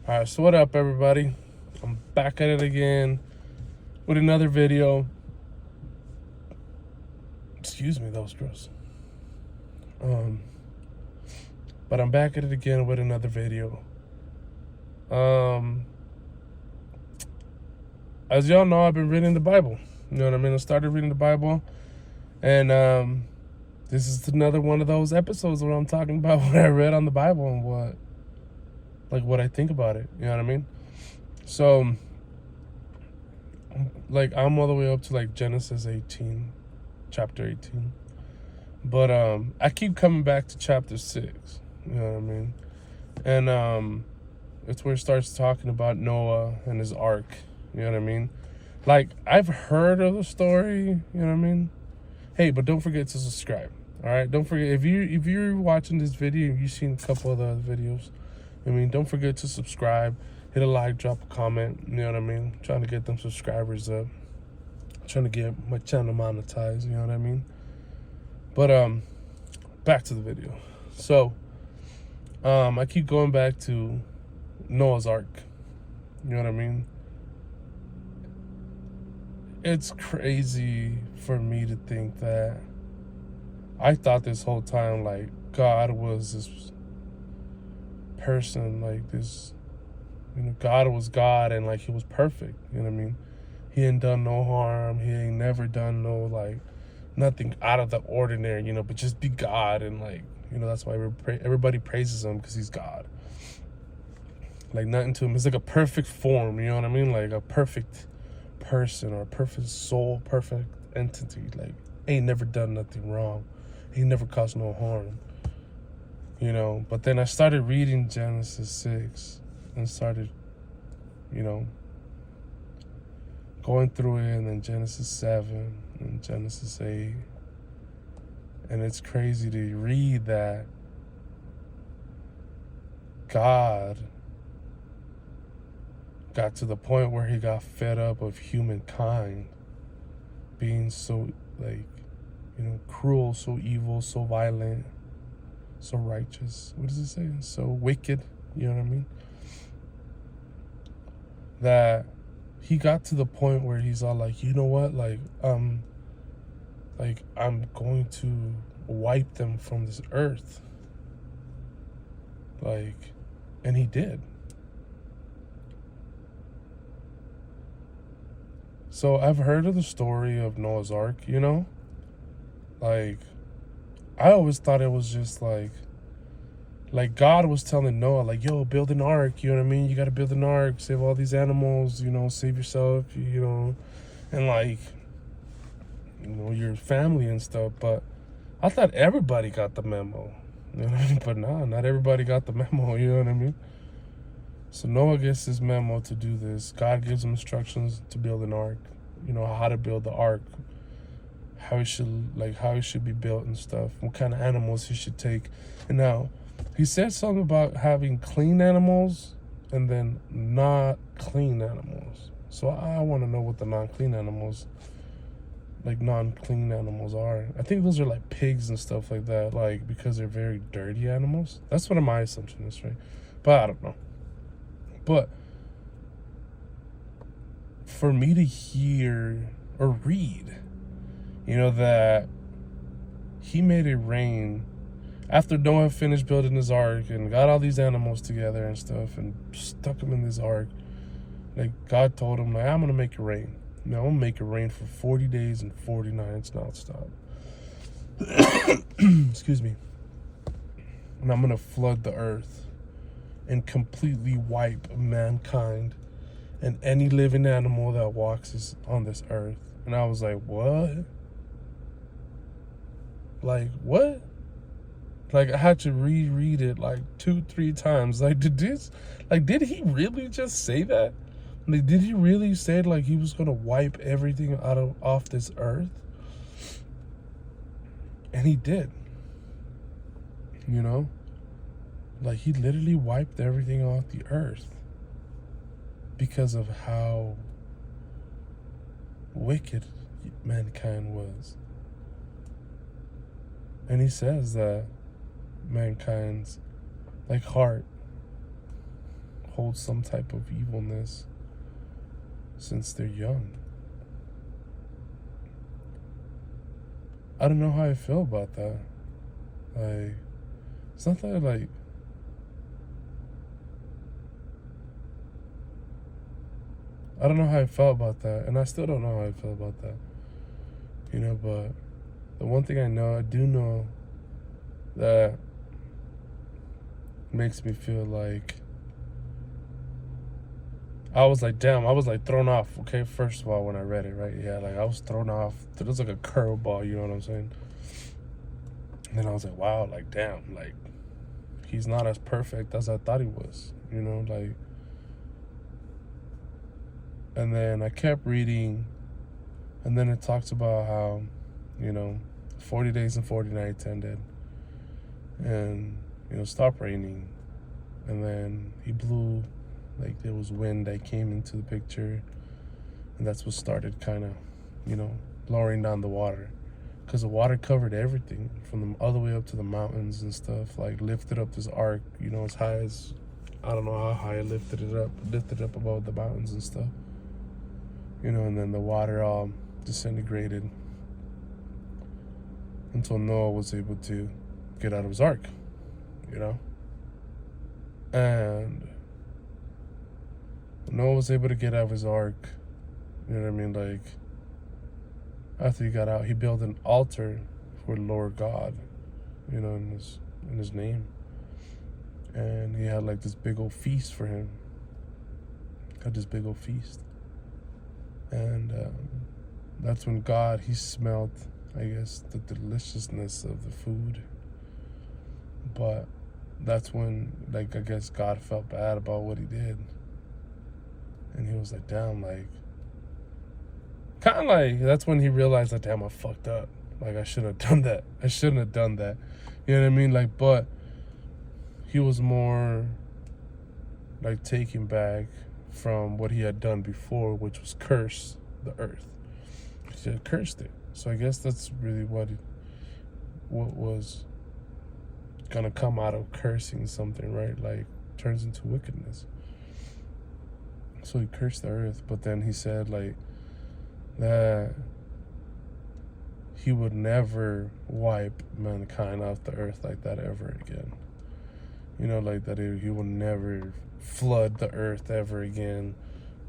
Alright, so what up, everybody? I'm back at it again with another video. Excuse me, that was gross. But I'm back at it again with another video. As y'all know, I've been reading the Bible. You know what I mean? I started reading the Bible, and this is another one of those episodes where I'm talking about what I read on the Bible and what I think about it. You know what I mean? So, I'm all the way up to Genesis 18, chapter 18. But I keep coming back to chapter 6. You know what I mean? And it's where it starts talking about Noah and his ark. You know what I mean? I've heard of the story. You know what I mean? Hey, but don't forget to subscribe. All right? Don't forget, if you're watching this video and you've seen a couple of the other videos, don't forget to subscribe. Hit a like, drop a comment. You know what I mean? Trying to get them subscribers up. Trying to get my channel monetized. You know what I mean? But back to the video. So I keep going back to Noah's Ark. You know what I mean? It's crazy for me to think that I thought this whole time God was this person, God was God, and he was perfect. You know what I mean? He ain't done no harm. He ain't never done no nothing out of the ordinary, but just be God. And that's why everybody praises him, because he's God. Nothing to him. It's a perfect form, you know what I mean? A perfect person or a perfect soul, perfect entity. Ain't never done nothing wrong. He never caused no harm. But then I started reading Genesis 6 and started, going through it, and then Genesis 7 and Genesis 8. And it's crazy to read that God got to the point where he got fed up of humankind being so, cruel, so evil, so violent, so righteous. What does it say? So wicked, you know what I mean? That he got to the point where he's all you know what? I'm going to wipe them from this earth. And he did. So I've heard of the story of Noah's Ark, I always thought it was just God was telling Noah, yo, build an ark, you know what I mean? You got to build an ark, save all these animals, save yourself, and your family and stuff. But I thought everybody got the memo, you know what I mean? But nah, not everybody got the memo, you know what I mean? So Noah gets this memo to do this. God gives him instructions to build an ark, how to build the ark, how it should be built and stuff, what kind of animals he should take. And now he said something about having clean animals and then not clean animals. So I want to know what the non-clean animals are. I think those are pigs and stuff like that, because they're very dirty animals. That's what my assumption is, right? But I don't know. But for me to hear or read, that he made it rain after Noah finished building his ark and got all these animals together and stuff and stuck them in this ark. God told him, I'm going to make it rain. I'm going to make it rain for 40 days and 40 nights nonstop. Excuse me. And I'm going to flood the earth and completely wipe mankind and any living animal that walks on this earth. And I was like, what? What? I had to reread it 2-3 times. Did he really just say that? Did he really say he was gonna wipe everything off this earth? And he did. He literally wiped everything off the earth because of how wicked mankind was. And he says that mankind's heart hold some type of evilness since they're young. I don't know how I feel about that. Like, it's not that, like, I don't know how I felt about that, and I still don't know how I feel about that. You know, but the one thing I do know that makes me feel like I was like, damn, I was like thrown off, okay? First of all, when I read it, right? Yeah, like I was thrown off. It was like a curveball, you know what I'm saying? And then I was like, wow, like, damn, like, he's not as perfect as I thought he was, you know? Like, and then I kept reading, and then it talks about how, 40 days and 40 nights ended, and, stopped raining. And then he blew, like there was wind that came into the picture, and that's what started kind of, lowering down the water, because the water covered everything from all the way up to the mountains and stuff, like lifted up this ark, as high as, I don't know how high it lifted up above the mountains and stuff, and then the water all disintegrated until Noah was able to get out of his ark, and Noah was able to get out of his ark, like, after he got out, he built an altar for the Lord God, in his name. And he had like this big old feast for him. And that's when he smelled, I guess, the deliciousness of the food. But that's when, like, I guess God felt bad about what he did. And he was like, damn, like, kind of like, that's when he realized, like, damn, I fucked up. Like, I shouldn't have done that. You know what I mean? Like, but he was more, like, taken back from what he had done before, which was curse the earth. He had cursed it. So I guess that's really what was gonna come out of cursing something, right? Like, turns into wickedness. So he cursed the earth, but then he said, like, that he would never wipe mankind off the earth like that ever again. Like that he would never flood the earth ever again,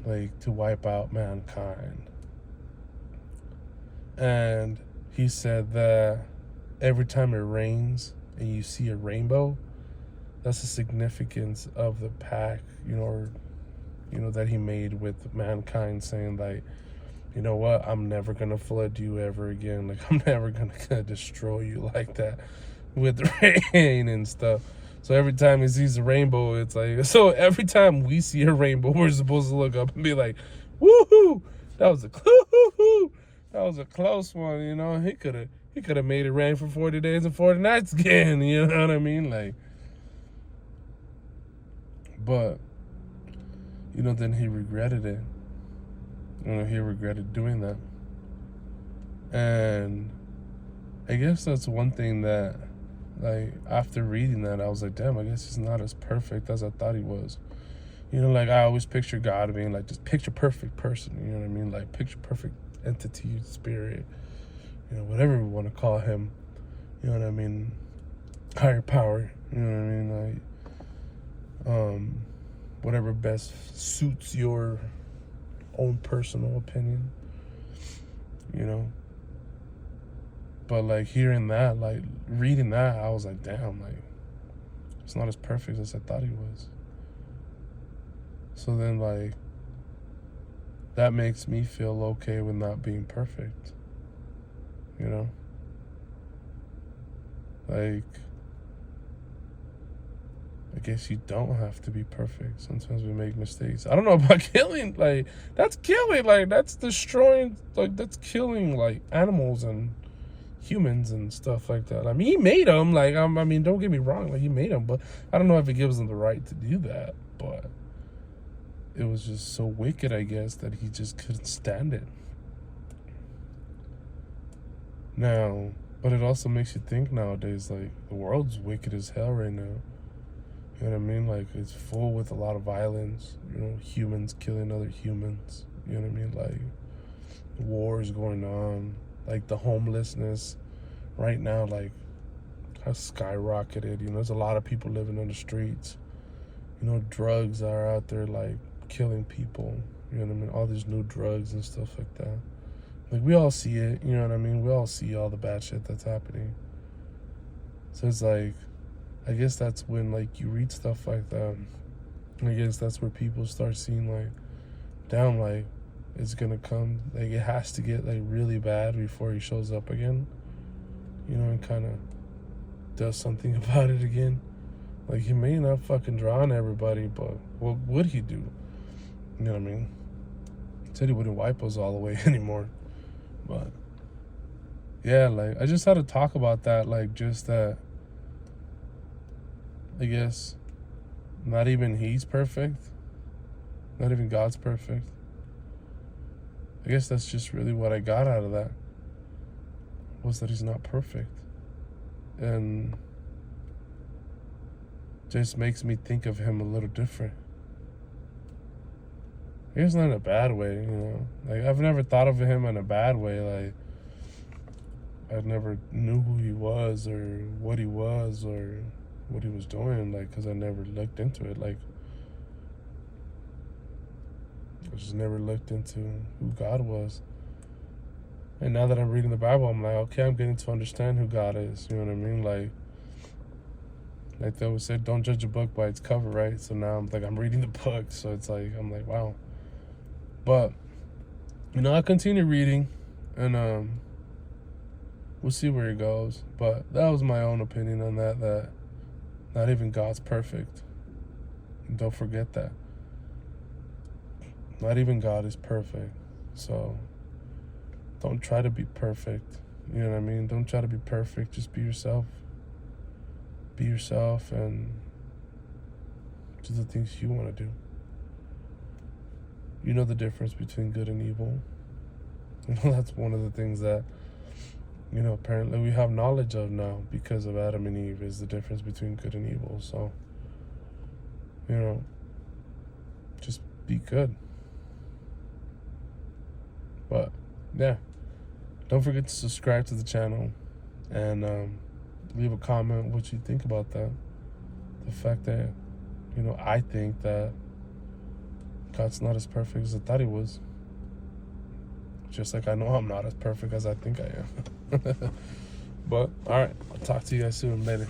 like, to wipe out mankind. And he said that every time it rains and you see a rainbow, that's the significance of the pact, that he made with mankind, saying, like, you know what, I'm never gonna flood you ever again. Like, I'm never gonna destroy you like that with rain and stuff. So every time he sees a rainbow, it's like, so every time we see a rainbow, we're supposed to look up and be like, woohoo, that was a close one. He could have made it rain for 40 days and 40 nights again, you know what I mean? Like, but then he regretted it. He regretted doing that. And I guess that's one thing that, like, after reading that, I was like, damn, I guess he's not as perfect as I thought he was. Like, I always picture God being like this picture perfect person, you know what I mean? Like, picture perfect entity, spirit, whatever we want to call him, you know what I mean? Higher power, you know what I mean? Like, whatever best suits your own personal opinion, but, like, hearing that, like, reading that, I was like, damn, like, it's not as perfect as I thought he was. So then, like, that makes me feel okay with not being perfect, like, I guess you don't have to be perfect. Sometimes we make mistakes. I don't know about killing. Like, that's killing. Like, that's destroying. Like, that's killing, like, animals and humans and stuff like that. I mean, he made them. Like, I mean, don't get me wrong. Like, he made them. But I don't know if it gives him the right to do that. But it was just so wicked, I guess, that he just couldn't stand it. Now, but it also makes you think nowadays, like, the world's wicked as hell right now. You know what I mean? Like, it's full with a lot of violence, you know, humans killing other humans, you know what I mean? Like, wars going on, like the homelessness right now, like, has skyrocketed. You know, there's a lot of people living on the streets. You know, drugs are out there, like, killing people, you know what I mean? All these new drugs and stuff like that. Like, we all see it, you know what I mean? We all see all the bad shit that's happening. So it's like, I guess that's when, like, you read stuff like that. I guess that's where people start seeing, like, damn, like, it's gonna come, like, it has to get, like, really bad before he shows up again, you know, and kind of does something about it again. Like, he may not fucking drown everybody, but what would he do? You know what I mean? He said he wouldn't wipe us all away anymore. But, yeah, like, I just had to talk about that, like, just that, I guess, not even he's perfect. Not even God's perfect. I guess that's just really what I got out of that, was that he's not perfect. And just makes me think of him a little different. I guess not in a bad way, you know. Like, I've never thought of him in a bad way. Like, I never knew who he was or what he was or what he was doing, like, because I never looked into it. Like, I just never looked into who God was. And now that I'm reading the Bible, I'm like, okay, I'm getting to understand who God is. You know what I mean? Like they always said, don't judge a book by its cover, right? So now I'm reading the book. So it's like, I'm like, wow. But, you know, I continue reading, and we'll see where it goes. But that was my own opinion on that not even God's perfect. And don't forget that. Not even God is perfect. So don't try to be perfect. You know what I mean? Don't try to be perfect. Just be yourself. Be yourself and do the things you want to do. You know the difference between good and evil. You know, that's one of the things that, you know, apparently we have knowledge of now because of Adam and Eve, is the difference between good and evil. So, you know, just be good. But, yeah. Don't forget to subscribe to the channel and leave a comment what you think about that. The fact that, you know, I think that God's not as perfect as I thought he was. Just like I know I'm not as perfect as I think I am. But, alright, I'll talk to you guys soon. Later.